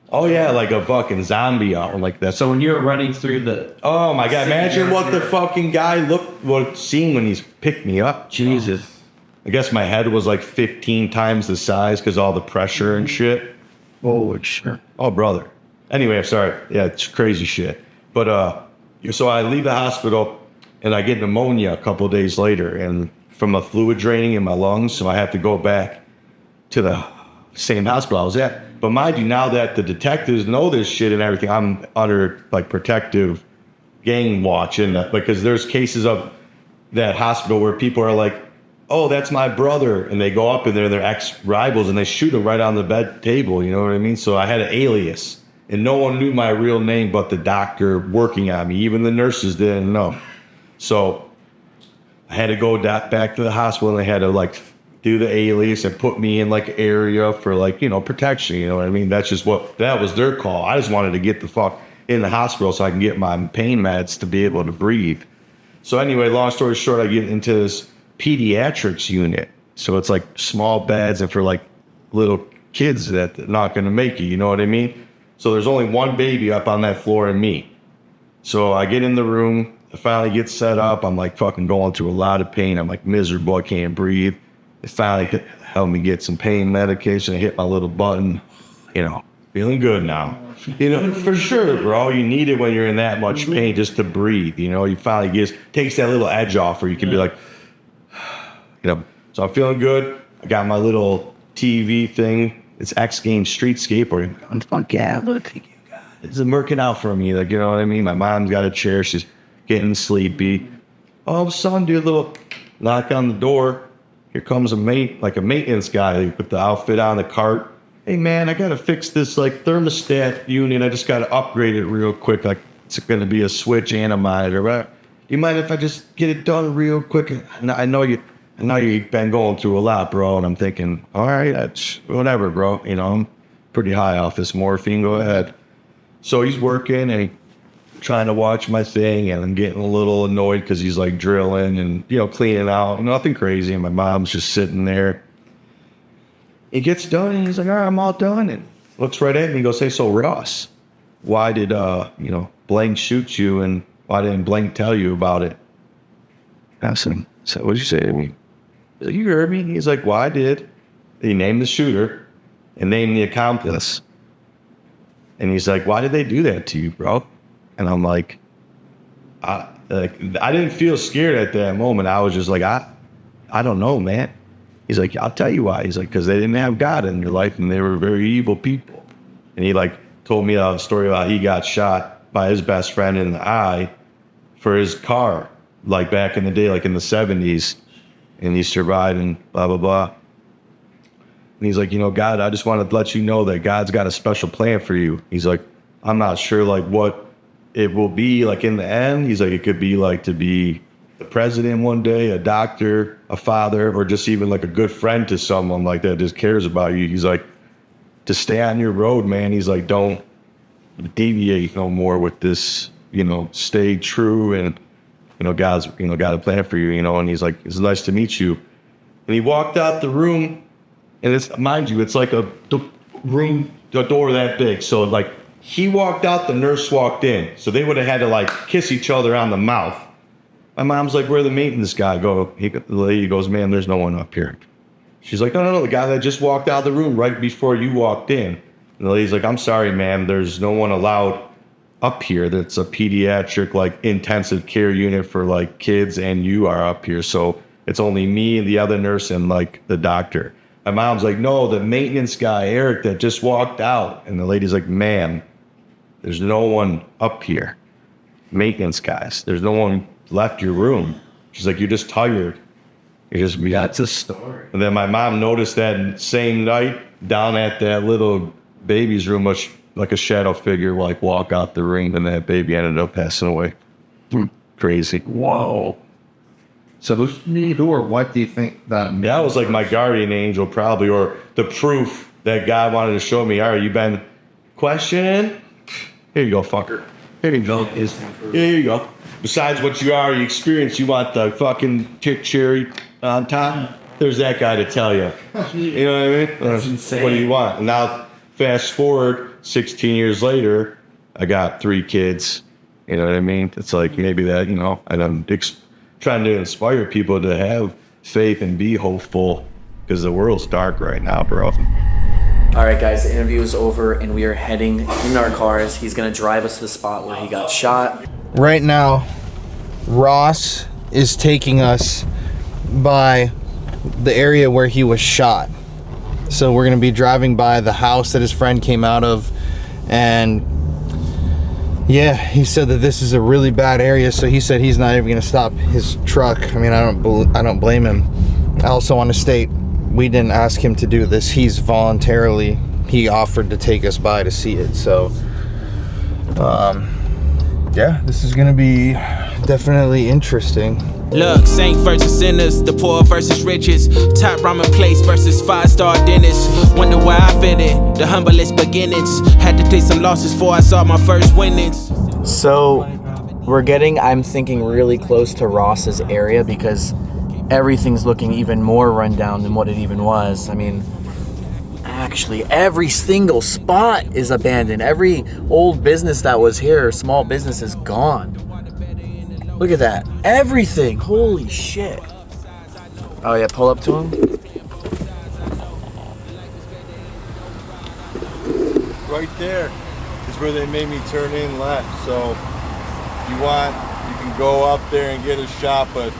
Oh, yeah, like a fucking zombie arm like that. So when you were running through the... Oh, my God, imagine what the fucking guy seen when he's picked me up. Jesus. I guess my head was 15 times the size because all the pressure and shit. Oh, sure. Oh, brother. Anyway, I'm sorry. Yeah, it's crazy shit. But, so I leave the hospital and I get pneumonia a couple of days later and from a fluid draining in my lungs. So I have to go back to the same hospital I was at. But mind you, now that the detectives know this shit and everything, I'm under protective gang watch because there's cases of that hospital where people are like, oh, that's my brother. And they go up in there, they're ex-rivals and they shoot him right on the bed table. You know what I mean? So I had an alias. and no one knew my real name but the doctor working on me. Even the nurses didn't know. So I had to go back to the hospital, and they had to like do the alias and put me in like an area for like, you know, protection. You know what I mean? That was their call. I just wanted to get the fuck in the hospital so I can get my pain meds to be able to breathe. So anyway, long story short, I get into this pediatrics unit. So it's like small beds and for like little kids that are not going to make it, you know what I mean? So there's only one baby up on that floor and me. So I get in the room, I finally get set up. I'm like fucking going through a lot of pain. I'm like miserable, I can't breathe. They finally helped me get some pain medication. I hit my little button, you know, feeling good now. You know, for sure, bro. You need it when you're in that much pain just to breathe. You know, you finally takes that little edge off where you can be like, you know. So I'm feeling good. I got my little TV thing. It's X Games Street Skateboarding. I'm fuck yeah, look, you guys. It's working out for me. Like, you know what I mean? My mom's got a chair. She's getting sleepy. All of a sudden, do a little knock on the door. Here comes a maintenance guy with the outfit on the cart. Hey man, I gotta fix this like thermostat unit. I just gotta upgrade it real quick. Like it's gonna be a switch and a monitor. Right? You mind if I just get it done real quick? I know you've been going through a lot, bro. And I'm thinking, all right, that's whatever, bro. You know, I'm pretty high off this morphine. Go ahead. So he's working and trying to watch my thing, and I'm getting a little annoyed because he's like drilling and, you know, cleaning out. Nothing crazy. And my mom's just sitting there. He gets done and he's like, all right, I'm all done. And looks right at me and goes, hey, so Ross, why did, you know, Blank shoot you and why didn't Blank tell you about it? I asked him, so what'd you say to me? He's like, you heard me. He's like, well, I did. He named the shooter and named the accomplice. And he's like, why did they do that to you, bro? And I'm like, I didn't feel scared at that moment. I was just like, I don't know, man. He's like, I'll tell you why. He's like, because they didn't have God in their life and they were very evil people. And he like told me a story about he got shot by his best friend in the eye for his car, like back in the day, like in the 70s. And he survived and blah, blah, blah. And he's like, you know, God, I just wanted to let you know that God's got a special plan for you. He's like, I'm not sure like what it will be like in the end. He's like, it could be like to be the president one day, a doctor, a father, or just even like a good friend to someone like that just cares about you. He's like, to stay on your road, man. He's like, don't deviate no more with this, you know, stay true. And, you know, God's, you know, got a plan for you, you know. And he's like, it's nice to meet you. And he walked out the room, and it's, mind you, it's like a door that big. So like he walked out, the nurse walked in. So they would have had to like kiss each other on the mouth. My mom's like, where'd the maintenance guy go? The lady goes, man, there's no one up here. She's like, no, the guy that just walked out of the room right before you walked in. And the lady's like, I'm sorry, ma'am, there's no one allowed up here. That's a pediatric, like, intensive care unit for, like, kids, and you are up here. So it's only me and the other nurse and, like, the doctor. My mom's like, no, the maintenance guy, Eric, that just walked out. And the lady's like, ma'am, there's no one up here. Maintenance guys, there's no one left your room. She's like, you're just tired. That's a story. And then my mom noticed that same night down at that little baby's room, like a shadow figure, like walk out the ring, and that baby ended up passing away. Crazy. Whoa. So who or what do you think that? That was like my guardian angel, probably, or the proof that God wanted to show me. All right, you've been questioning. Here you go, fucker. Here you go. Here you go. Besides what you already experienced, you want the fucking cherry on top? There's that guy to tell you. You know what I mean? That's insane. What do you want? And now, fast forward, 16 years later, I got 3 kids. You know what I mean? It's like maybe that, you know, and I'm trying to inspire people to have faith and be hopeful because the world's dark right now, bro. All right, guys, the interview is over and we are heading in our cars. He's going to drive us to the spot where he got shot. Right now, Ross is taking us by the area where he was shot. So we're going to be driving by the house that his friend came out of, and yeah, he said that this is a really bad area, so he said he's not even going to stop his truck. I mean, I don't blame him. I also want to state, we didn't ask him to do this. He offered to take us by to see it. So Yeah, this is gonna be definitely interesting. Look, saint versus sinners, the poor versus riches, top ramen place versus 5-star dinners. Wonder where I fit in, the humblest beginnings. Had to take some losses before I saw my first winnings. So we're getting, I'm thinking, really close to Ross's area because everything's looking even more rundown than what it even was. I mean, actually, every single spot is abandoned. Every old business that was here, small business, is gone. Look at that. Everything. Holy shit. Oh yeah, pull up to him. Right there is where they made me turn in left. So if you want, you can go up there and get a shot, but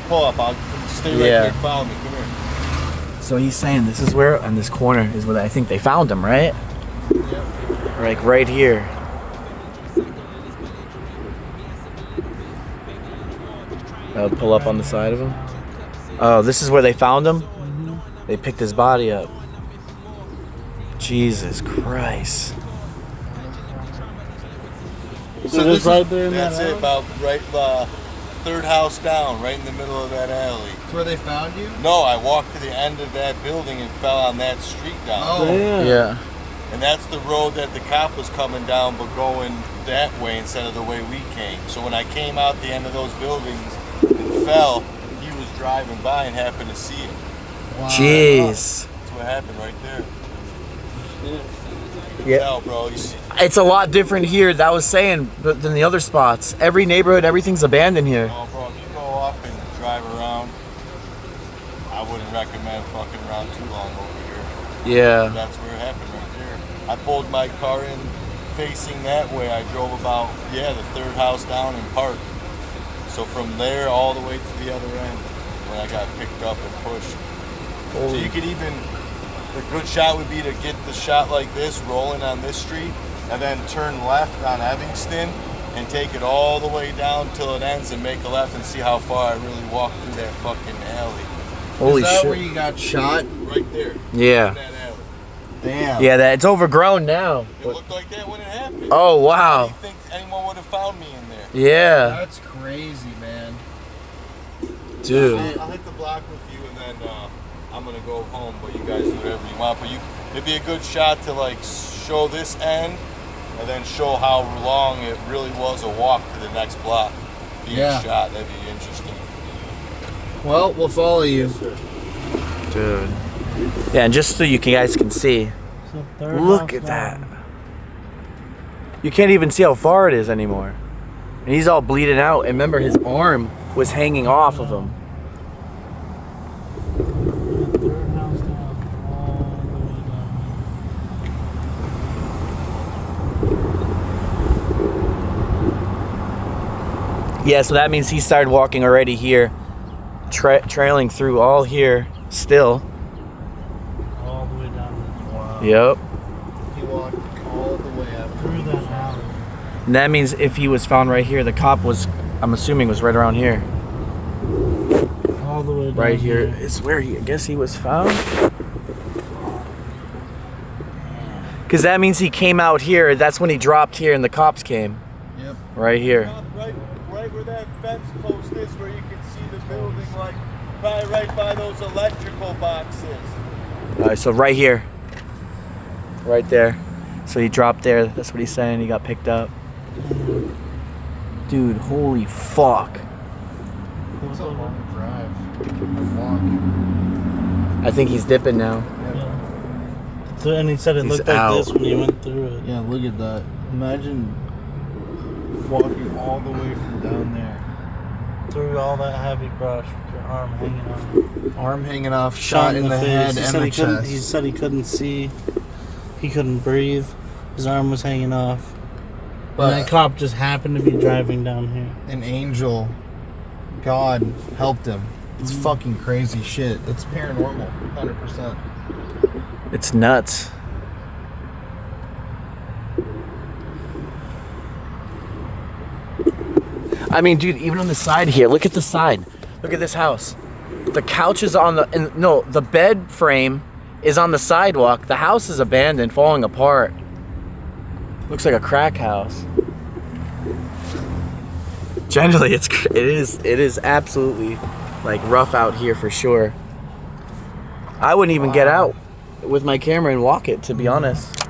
pull up. I'll stay right there. Follow me. Come here. So he's saying this is where, on this corner, is where I think they found him, right? Yep. Like right here. Pull up on the side of him. Oh, this is where they found him? They picked his body up. Jesus Christ. So this right there. That's it. About right, third house down, right in the middle of that alley. That's where they found you? No, I walked to the end of that building and fell on that street down. Oh, yeah. And that's the road that the cop was coming down, but going that way instead of the way we came. So when I came out the end of those buildings and fell, he was driving by and happened to see it. Wow. Jeez. That's what happened right there. Yeah. Tell, bro. It's a lot different here, that was saying, than the other spots. Every neighborhood, everything's abandoned here. Oh, bro, if you go up and drive around, I wouldn't recommend fucking around too long over here. Yeah. That's where it happened right there. I pulled my car in facing that way. I drove about, the third house down and parked. So from there all the way to the other end when I got picked up and pushed. So you could even, the good shot would be to get the shot like this, rolling on this street, and then turn left on Evanston and take it all the way down till it ends and make a left and see how far I really walked through that fucking alley. Holy shit. Is that where you got shot? Right there. Yeah. In that alley. Damn. Yeah, it's overgrown now. It looked like that when it happened. Oh, wow. I didn't think anyone would have found me in there. Yeah. That's crazy, man. Dude. I'll hit the block with you and then I'm gonna go home, but you guys do whatever you want. But it'd be a good shot to like show this end and then show how long it really was a walk to the next block. Being shot, that'd be interesting. Well, we'll follow you. Dude. Yeah, and just so you guys can see, look at that. You can't even see how far it is anymore. And he's all bleeding out. And remember, his arm was hanging off of him. Yeah, so that means he started walking already here, trailing through all here still. All the way down this. Wow. Yep. He walked all the way up through that alley. And that means if he was found right here, the cop was, I'm assuming, was right around here. All the way down right here is where I guess he was found. Because that means he came out here. That's when he dropped here and the cops came. Yep. Right here. Right where that fence post is, where you can see the building, like probably right by those electrical boxes. All right, so right here. Right there. So he dropped there. That's what he's saying. He got picked up. Dude, holy fuck. It's a long drive. A walk. I think he's dipping now. Yeah. So, and he said it looked like this when he went through it. Yeah, look at that. Imagine walking all the way from down there. Through all that heavy brush with your arm hanging off. Arm hanging off, shot in the head and the chest. He said he couldn't see. He couldn't breathe. His arm was hanging off. But and that cop just happened to be driving down here. An angel, God helped him. It's fucking crazy shit. It's paranormal, 100%. It's nuts. I mean, dude, even on the side here, look at the side. Look at this house. The couch is on the bed frame is on the sidewalk. The house is abandoned, falling apart. Looks like a crack house. Generally, it is absolutely like rough out here for sure. I wouldn't even get out with my camera and walk it, to be honest.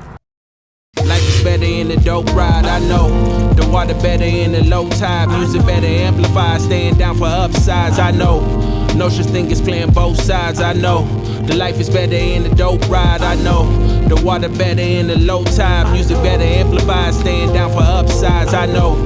Life is better in the dope ride, I know. The water better in the low tide. Music better amplified, staying down for upsides, I know. No such thing as playing both sides, I know. The life is better in the dope ride, I know. The water better in the low tide. Music better amplified, staying down for upsides, I know.